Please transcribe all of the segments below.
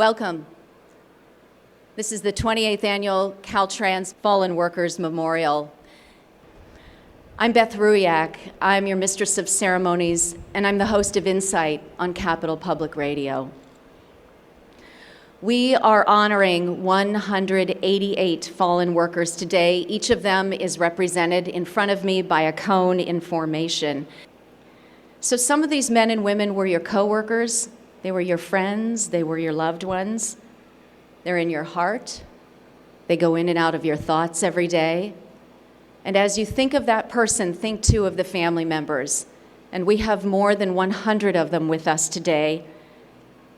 Welcome. This is the 28th Annual Caltrans Fallen Workers Memorial. I'm Beth Ruyak. I'm your Mistress of Ceremonies, and I'm the host of Insight on Capitol Public Radio. We are honoring 188 fallen workers today. Each of them is represented in front of me by a cone in formation. So some of these men and women were your coworkers, they were your friends, they were your loved ones. They're in your heart. They go in and out of your thoughts every day. And as you think of that person, think too of the family members. And we have more than 100 of them with us today.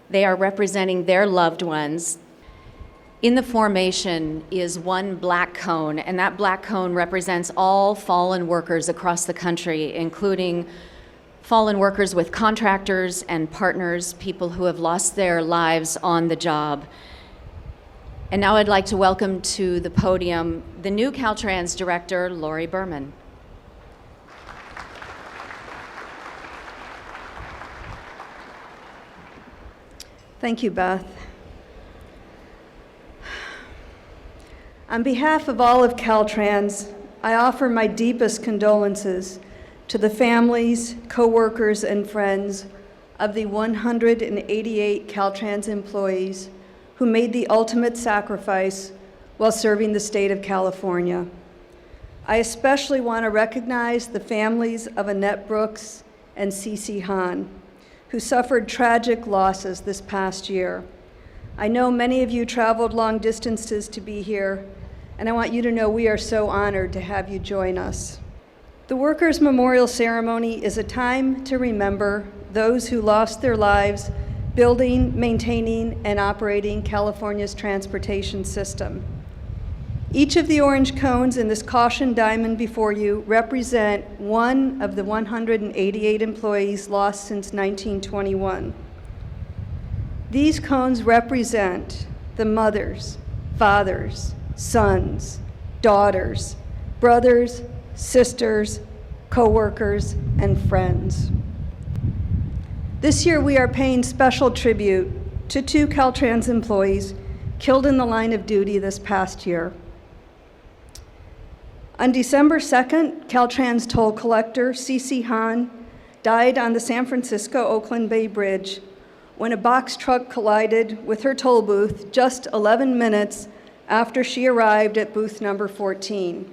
They are representing their loved ones. In the formation is one black cone, and that black cone represents all fallen workers across the country, including fallen workers with contractors and partners, people who have lost their lives on the job. And now I'd like to welcome to the podium the new Caltrans director, Lori Berman. Thank you, Beth. On behalf of all of Caltrans, I offer my deepest condolences to the families, coworkers, and friends of the 188 Caltrans employees who made the ultimate sacrifice while serving the state of California. I especially want to recognize the families of Annette Brooks and Cece Hahn, who suffered tragic losses this past year. I know many of you traveled long distances to be here, and I want you to know we are so honored to have you join us. The Workers' Memorial Ceremony is a time to remember those who lost their lives building, maintaining, and operating California's transportation system. Each of the orange cones in this caution diamond before you represent one of the 188 employees lost since 1921. These cones represent the mothers, fathers, sons, daughters, brothers, sisters, co-workers, and friends. This year we are paying special tribute to 2 Caltrans employees killed in the line of duty this past year. On December 2nd, Caltrans toll collector Cece Hahn died on the San Francisco-Oakland Bay Bridge when a box truck collided with her toll booth just 11 minutes after she arrived at booth number 14.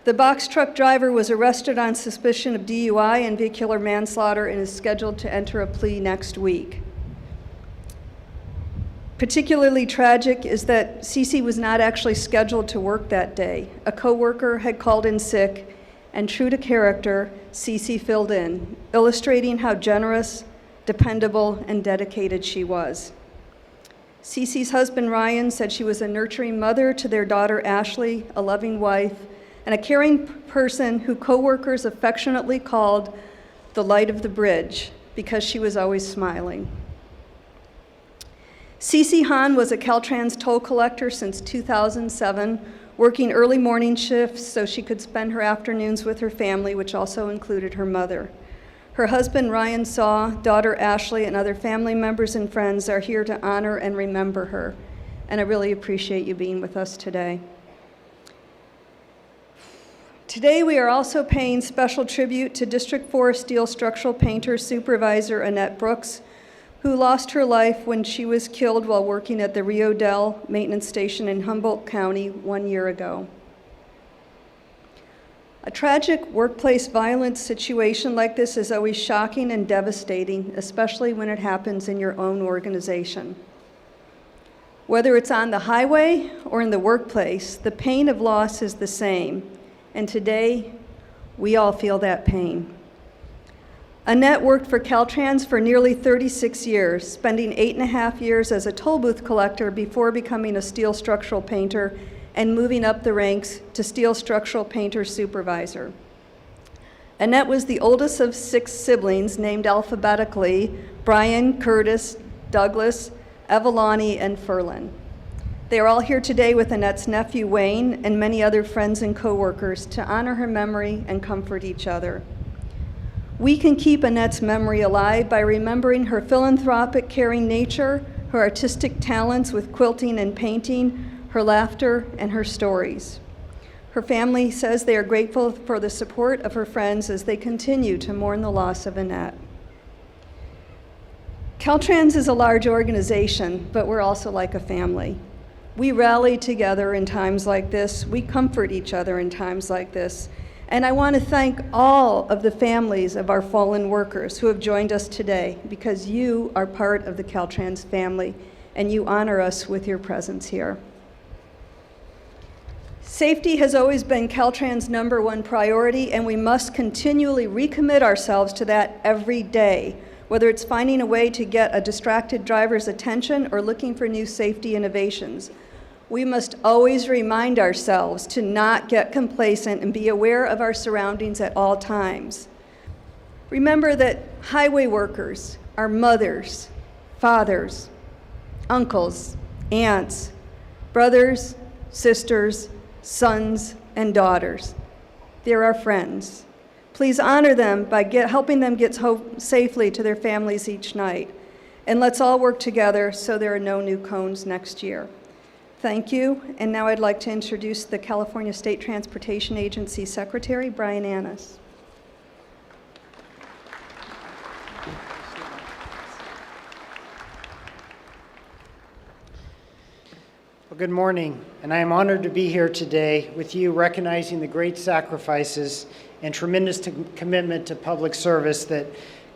The box truck driver was arrested on suspicion of DUI and vehicular manslaughter and is scheduled to enter a plea next week. Particularly tragic is that Cece was not actually scheduled to work that day. A coworker had called in sick, and true to character, Cece filled in, illustrating how generous, dependable, and dedicated she was. Cece's husband, Ryan, said she was a nurturing mother to their daughter, Ashley, a loving wife, and a caring person who coworkers affectionately called the light of the bridge because she was always smiling. Cece Hahn was a Caltrans toll collector since 2007, working early morning shifts so she could spend her afternoons with her family, which also included her mother. Her husband, Ryan Saw, daughter Ashley, and other family members and friends are here to honor and remember her, and I really appreciate you being with us today. Today, we are also paying special tribute to District 4 steel structural painter supervisor Annette Brooks, who lost her life when she was killed while working at the Rio Del maintenance station in Humboldt County 1 year ago. A tragic workplace violence situation like this is always shocking and devastating, especially when it happens in your own organization. Whether it's on the highway or in the workplace, the pain of loss is the same, and today, we all feel that pain. Annette worked for Caltrans for nearly 36 years, spending 8.5 years as a toll booth collector before becoming a steel structural painter and moving up the ranks to steel structural painter supervisor. Annette was the oldest of 6 siblings named alphabetically: Brian, Curtis, Douglas, Evelani, and Ferlin. They are all here today with Annette's nephew Wayne and many other friends and coworkers to honor her memory and comfort each other. We can keep Annette's memory alive by remembering her philanthropic, caring nature, her artistic talents with quilting and painting, her laughter, and her stories. Her family says they are grateful for the support of her friends as they continue to mourn the loss of Annette. Caltrans is a large organization, but we're also like a family. We rally together in times like this. We comfort each other in times like this. And I want to thank all of the families of our fallen workers who have joined us today, because you are part of the Caltrans family, and you honor us with your presence here. Safety has always been Caltrans' #1 priority, and we must continually recommit ourselves to that every day, whether it's finding a way to get a distracted driver's attention or looking for new safety innovations. We must always remind ourselves to not get complacent and be aware of our surroundings at all times. Remember that highway workers are mothers, fathers, uncles, aunts, brothers, sisters, sons, and daughters. They're our friends. Please honor them by helping them get home safely to their families each night. And let's all work together so there are no new cones next year. Thank you. And now I'd like to introduce the California State Transportation Agency Secretary, Brian Annis. Well, good morning, and I am honored to be here today with you, recognizing the great sacrifices and tremendous commitment to public service that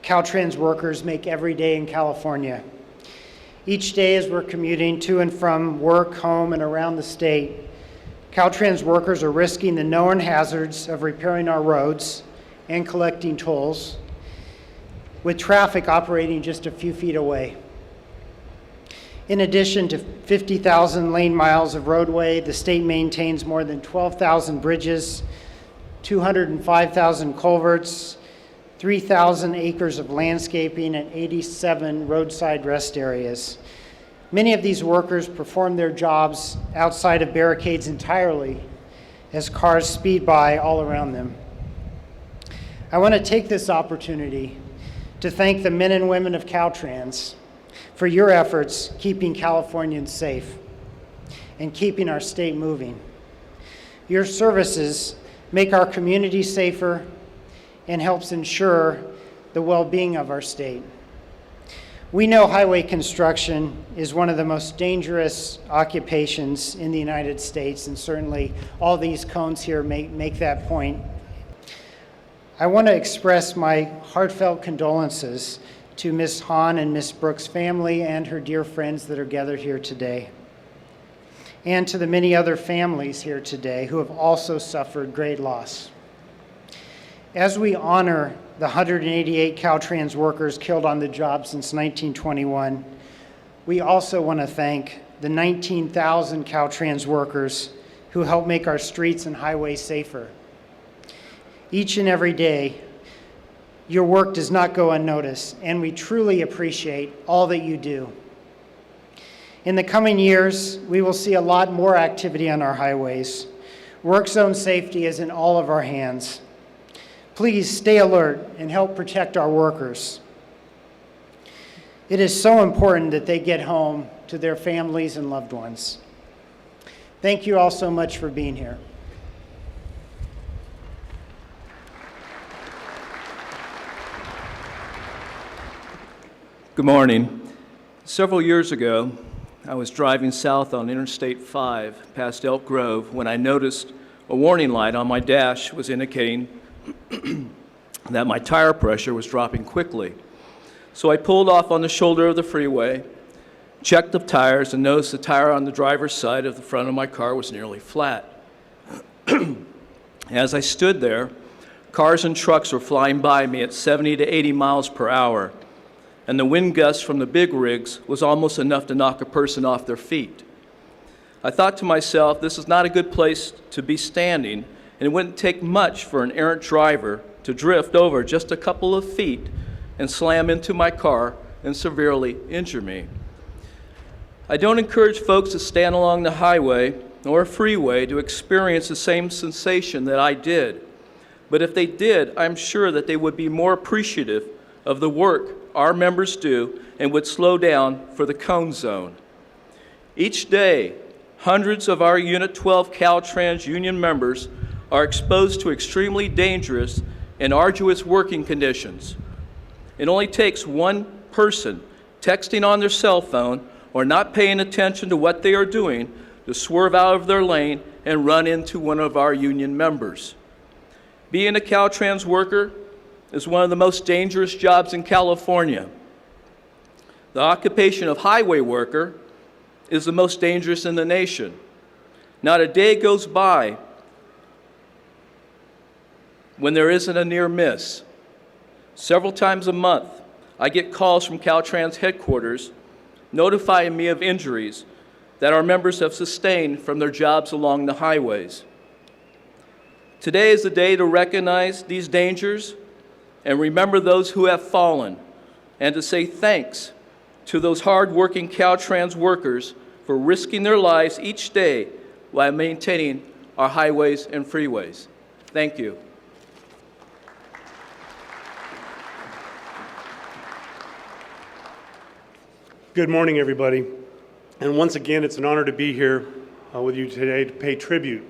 Caltrans workers make every day in California. Each day as we're commuting to and from work, home, and around the state, Caltrans workers are risking the known hazards of repairing our roads and collecting tolls, with traffic operating just a few feet away. In addition to 50,000 lane miles of roadway, the state maintains more than 12,000 bridges, 205,000 culverts, 3,000 acres of landscaping, and 87 roadside rest areas. Many of these workers perform their jobs outside of barricades entirely as cars speed by all around them. I want to take this opportunity to thank the men and women of Caltrans for your efforts keeping Californians safe and keeping our state moving. Your services make our community safer and helps ensure the well-being of our state. We know highway construction is one of the most dangerous occupations in the United States, and certainly all these cones here make that point. I want to express my heartfelt condolences to Ms. Hahn and Ms. Brooks' family and her dear friends that are gathered here today, and to the many other families here today who have also suffered great loss. As we honor the 188 Caltrans workers killed on the job since 1921, we also want to thank the 19,000 Caltrans workers who help make our streets and highways safer. Each and every day, your work does not go unnoticed, and we truly appreciate all that you do. In the coming years, we will see a lot more activity on our highways. Work zone safety is in all of our hands. Please stay alert and help protect our workers. It is so important that they get home to their families and loved ones. Thank you all so much for being here. Good morning. Several years ago, I was driving south on Interstate 5 past Elk Grove when I noticed a warning light on my dash was indicating that my tire pressure was dropping quickly. So I pulled off on the shoulder of the freeway, checked the tires, and noticed the tire on the driver's side of the front of my car was nearly flat. As I stood there, cars and trucks were flying by me at 70 to 80 miles per hour, and the wind gust from the big rigs was almost enough to knock a person off their feet. I thought to myself, this is not a good place to be standing, and it wouldn't take much for an errant driver to drift over just a couple of feet and slam into my car and severely injure me. I don't encourage folks to stand along the highway or a freeway to experience the same sensation that I did. But if they did, I'm sure that they would be more appreciative of the work our members do and would slow down for the cone zone. Each day, hundreds of our Unit 12 Caltrans union members are exposed to extremely dangerous and arduous working conditions. It only takes one person texting on their cell phone or not paying attention to what they are doing to swerve out of their lane and run into one of our union members. Being a Caltrans worker is one of the most dangerous jobs in California. The occupation of highway worker is the most dangerous in the nation. Not a day goes by when there isn't a near miss. Several times a month, I get calls from Caltrans headquarters notifying me of injuries that our members have sustained from their jobs along the highways. Today is the day to recognize these dangers and remember those who have fallen, and to say thanks to those hard-working Caltrans workers for risking their lives each day while maintaining our highways and freeways. Thank you. Good morning, everybody. And once again, it's an honor to be here with you today to pay tribute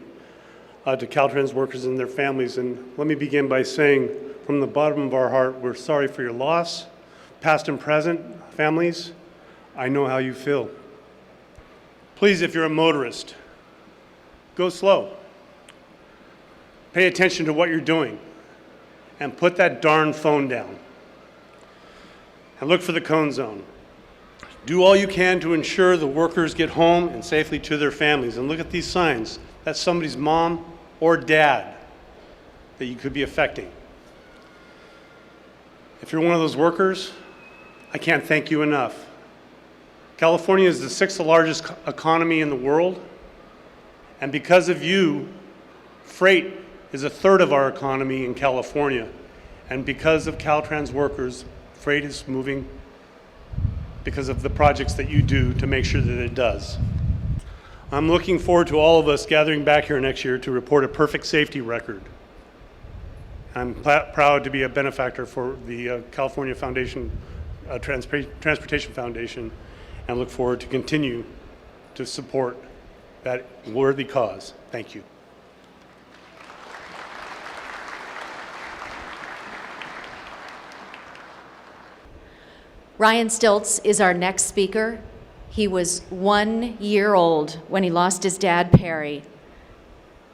to Caltrans workers and their families. And let me begin by saying, from the bottom of our heart, we're sorry for your loss, past and present, families. I know how you feel. Please, if you're a motorist, go slow. Pay attention to what you're doing, and put that darn phone down. And look for the cone zone. Do all you can to ensure the workers get home and safely to their families. And look at these signs. That's somebody's mom or dad that you could be affecting. If you're one of those workers, I can't thank you enough. California is the 6th largest economy in the world, and because of you, freight is 1/3 of our economy in California. And because of Caltrans workers, freight is moving because of the projects that you do to make sure that it does. I'm looking forward to all of us gathering back here next year to report a perfect safety record. I'm proud to be a benefactor for the California Foundation, Transportation Foundation, and look forward to continue to support that worthy cause. Thank you. Ryan Stiltz is our next speaker. He was 1 year old when he lost his dad, Perry.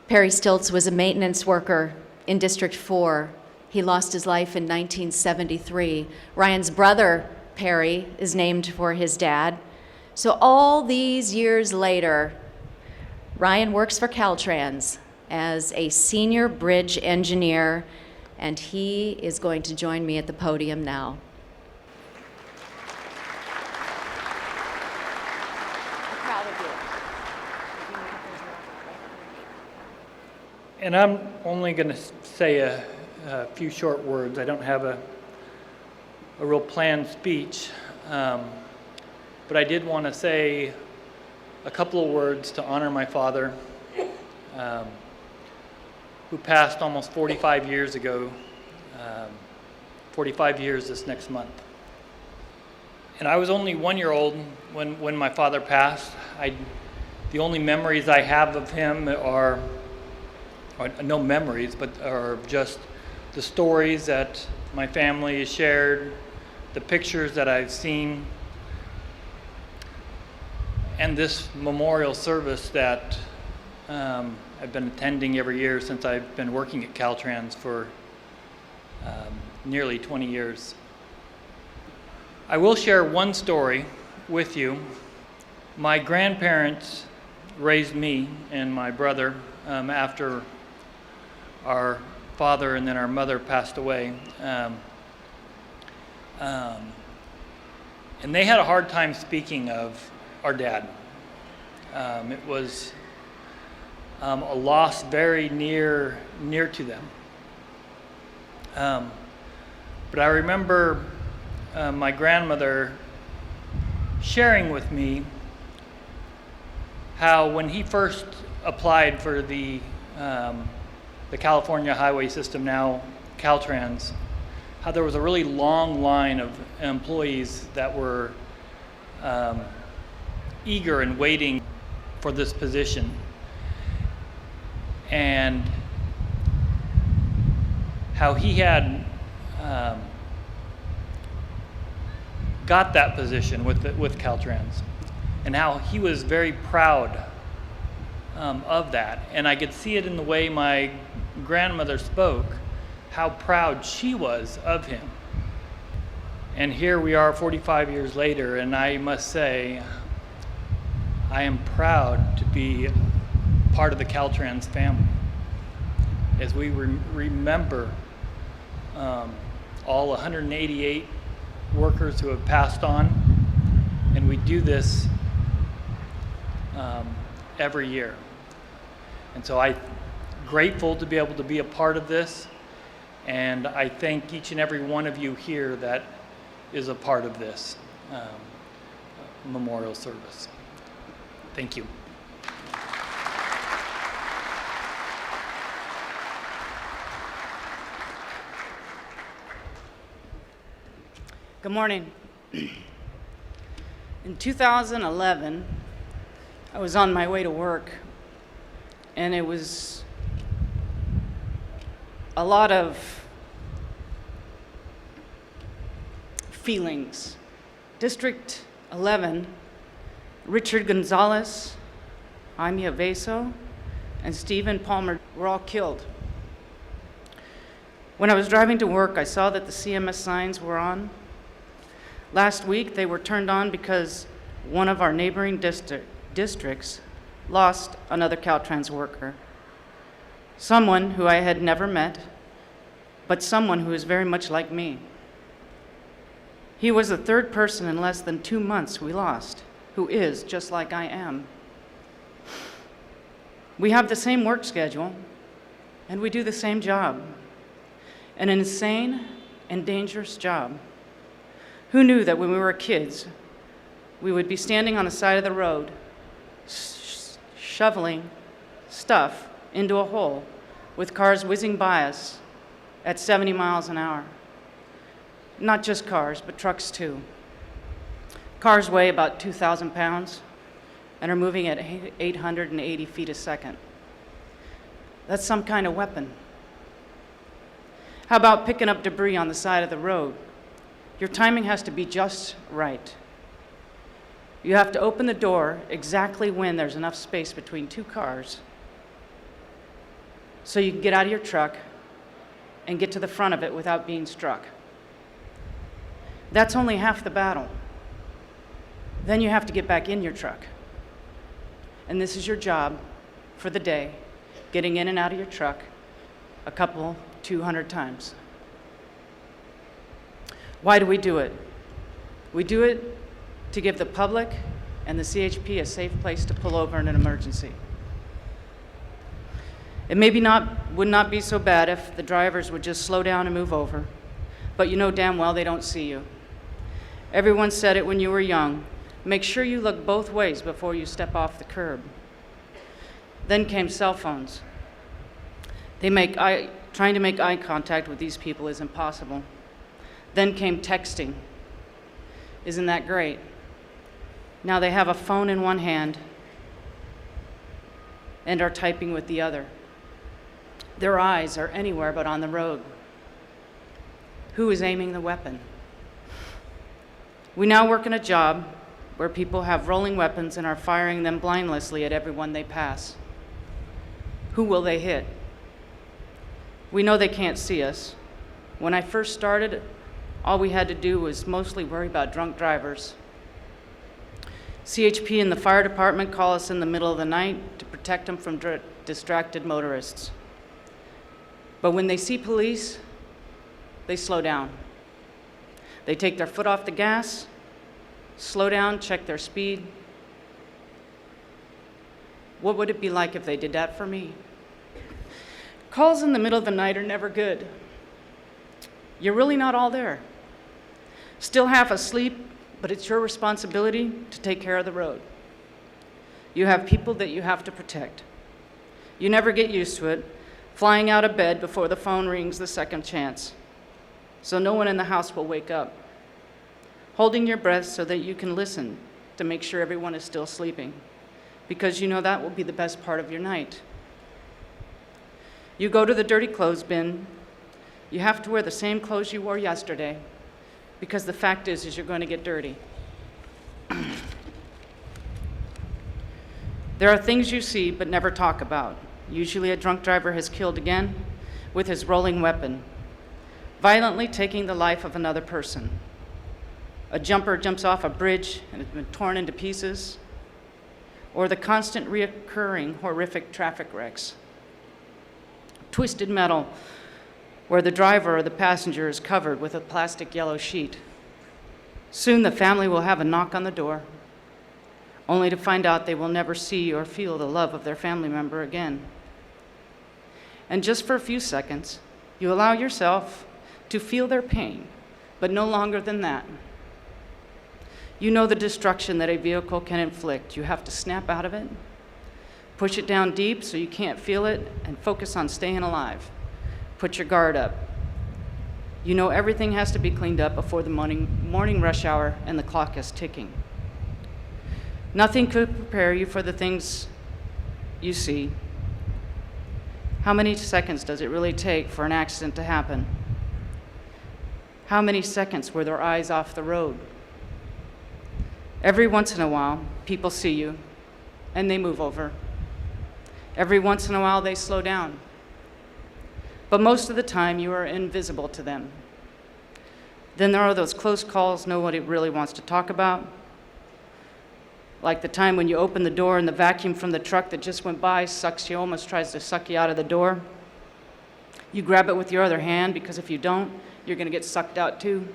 Perry Stiltz was a maintenance worker in District 4. He lost his life in 1973. Ryan's brother, Perry, is named for his dad. So all these years later, Ryan works for Caltrans as a senior bridge engineer, and he is going to join me at the podium now. And I'm only going to say a few short words. I don't have a real planned speech, but I did want to say a couple of words to honor my father, who passed almost 45 years ago, 45 years this next month. And I was only 1 year old when my father passed. The only memories I have of him are no memories, but are just the stories that my family has shared, the pictures that I've seen. and this memorial service that I've been attending every year since I've been working at Caltrans for nearly 20 years. I will share one story with you. My grandparents raised me and my brother after our father and then our mother passed away. And they had a hard time speaking of our dad. It was a loss very near to them. But I remember my grandmother sharing with me how when he first applied for the California highway system, now Caltrans, how there was a really long line of employees that were eager and waiting for this position. And how he had got that position with Caltrans, and how he was very proud of that. And I could see it in the way my grandmother spoke, how proud she was of him. And here we are 45 years later, and I must say, I am proud to be part of the Caltrans family as we remember all 188 workers who have passed on, and we do this every year. And so I'm grateful to be able to be a part of this, and I thank each and every one of you here that is a part of this memorial service. Thank you. Good morning. In 2011, I was on my way to work, and it was a lot of feelings. District 11, Richard Gonzalez, Jaime Aveso, and Stephen Palmer were all killed. When I was driving to work, I saw that the CMS signs were on. Last week, they were turned on because one of our neighboring districts lost another Caltrans worker. Someone who I had never met, but someone who is very much like me. He was the third person in less than 2 months we lost, who is just like I am. We have the same work schedule, and we do the same job. An insane and dangerous job. Who knew that when we were kids, we would be standing on the side of the road, shoveling stuff into a hole with cars whizzing by us at 70 miles an hour. Not just cars, but trucks too. Cars weigh about 2,000 pounds and are moving at 880 feet a second. That's some kind of weapon. How about picking up debris on the side of the road? Your timing has to be just right. You have to open the door exactly when there's enough space between two cars so you can get out of your truck and get to the front of it without being struck. That's only half the battle. Then you have to get back in your truck. And this is your job for the day, getting in and out of your truck a couple, 200 times. Why do we do it? We do it to give the public and the CHP a safe place to pull over in an emergency. It would not be so bad if the drivers would just slow down and move over, but you know damn well they don't see you. Everyone said it when you were young. Make sure you look both ways before you step off the curb. Then came cell phones. Trying to make eye contact with these people is impossible. Then came texting. Isn't that great? Now they have a phone in one hand and are typing with the other. Their eyes are anywhere but on the road. Who is aiming the weapon? We now work in a job where people have rolling weapons and are firing them blindlessly at everyone they pass. Who will they hit? We know they can't see us. When I first started, all we had to do was mostly worry about drunk drivers. CHP and the fire department call us in the middle of the night to protect them from distracted motorists. But when they see police, they slow down. They take their foot off the gas, slow down, check their speed. What would it be like if they did that for me? Calls in the middle of the night are never good. You're really not all there. Still half asleep, but it's your responsibility to take care of the road. You have people that you have to protect. You never get used to it, flying out of bed before the phone rings the second chance, so no one in the house will wake up. Holding your breath so that you can listen to make sure everyone is still sleeping, because you know that will be the best part of your night. You go to the dirty clothes bin. You have to wear the same clothes you wore yesterday, because the fact is you're going to get dirty. There are things you see but never talk about. Usually a drunk driver has killed again with his rolling weapon, violently taking the life of another person. A jumper jumps off a bridge and has been torn into pieces, or the constant reoccurring horrific traffic wrecks. Twisted metal, where the driver or the passenger is covered with a plastic yellow sheet. Soon the family will have a knock on the door, only to find out they will never see or feel the love of their family member again. And just for a few seconds, you allow yourself to feel their pain, but no longer than that. You know the destruction that a vehicle can inflict. You have to snap out of it, push it down deep so you can't feel it, and focus on staying alive. Put your guard up. You know everything has to be cleaned up before the morning rush hour and the clock is ticking. Nothing could prepare you for the things you see. How many seconds does it really take for an accident to happen? How many seconds were their eyes off the road? Every once in a while, people see you, and they move over. Every once in a while, they slow down. But most of the time, you are invisible to them. Then there are those close calls nobody really wants to talk about, like the time when you open the door and the vacuum from the truck that just went by sucks you, almost tries to suck you out of the door. You grab it with your other hand, because if you don't, you're going to get sucked out too.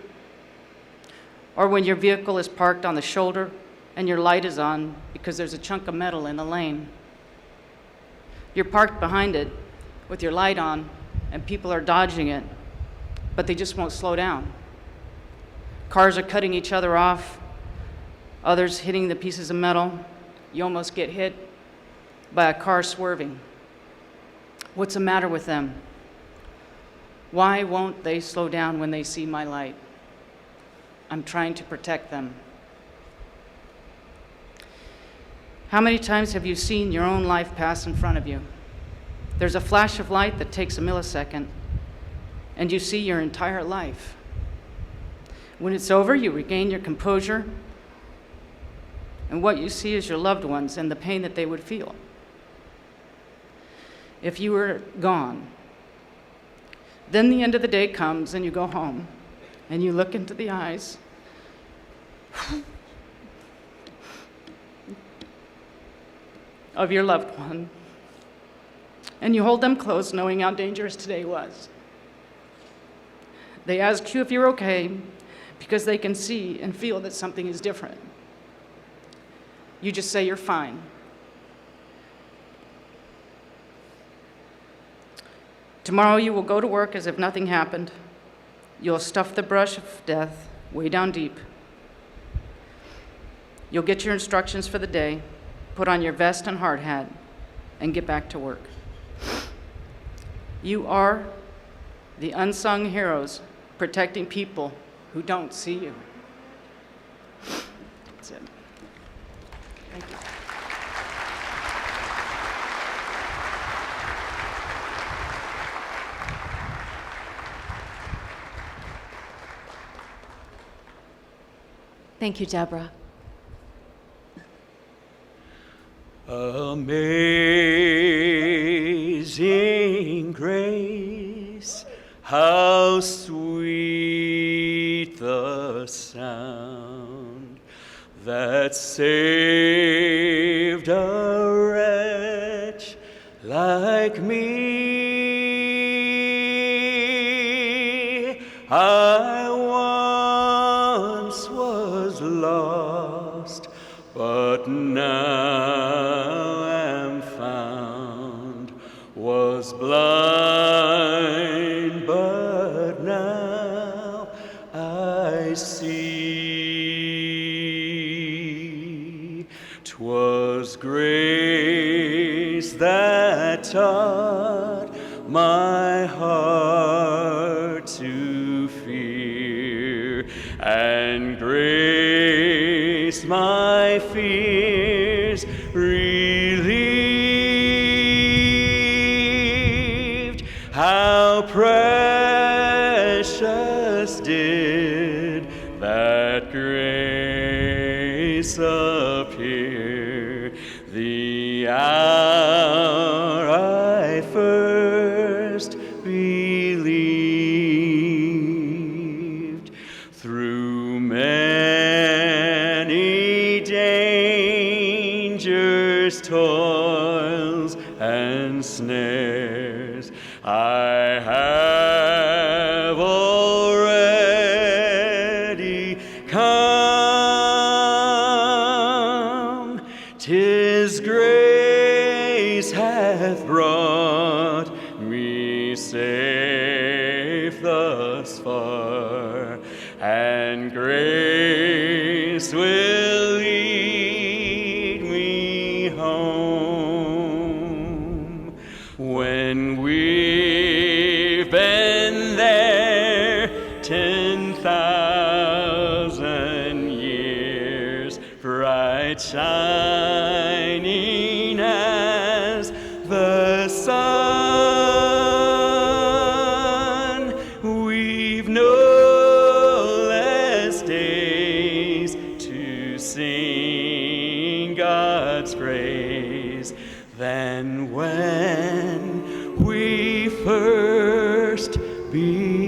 Or when your vehicle is parked on the shoulder and your light is on because there's a chunk of metal in the lane. You're parked behind it with your light on and people are dodging it, but they just won't slow down. Cars are cutting each other off, others hitting the pieces of metal. You almost get hit by a car swerving. What's the matter with them? Why won't they slow down when they see my light? I'm trying to protect them. How many times have you seen your own life pass in front of you? There's a flash of light that takes a millisecond, and you see your entire life. When it's over, you regain your composure, and what you see is your loved ones and the pain that they would feel if you were gone. Then the end of the day comes, and you go home, and you look into the eyes of your loved one, and you hold them close, knowing how dangerous today was. They ask you if you're okay because they can see and feel that something is different. You just say you're fine. Tomorrow you will go to work as if nothing happened. You'll stuff the brush of death way down deep. You'll get your instructions for the day, put on your vest and hard hat, and get back to work. You are the unsung heroes protecting people who don't see you. That's it. Thank you. Thank you, Deborah. Amazing grace, how sweet the sound that saved a wretch like me. I once was lost, but now am found, was blind, but now I see. 'Twas grace that taught my heart to fear, and grace my fears relieved. How precious did that grace appear the hour I first believed. Through many dangers, toils, and snares, I have already come. 'Tis grace hath brought me safe thus far, and grace will lead me home. When we've been there 10,000 years, bright shining as the sun, we've no less days to sing God's praise than when we first began.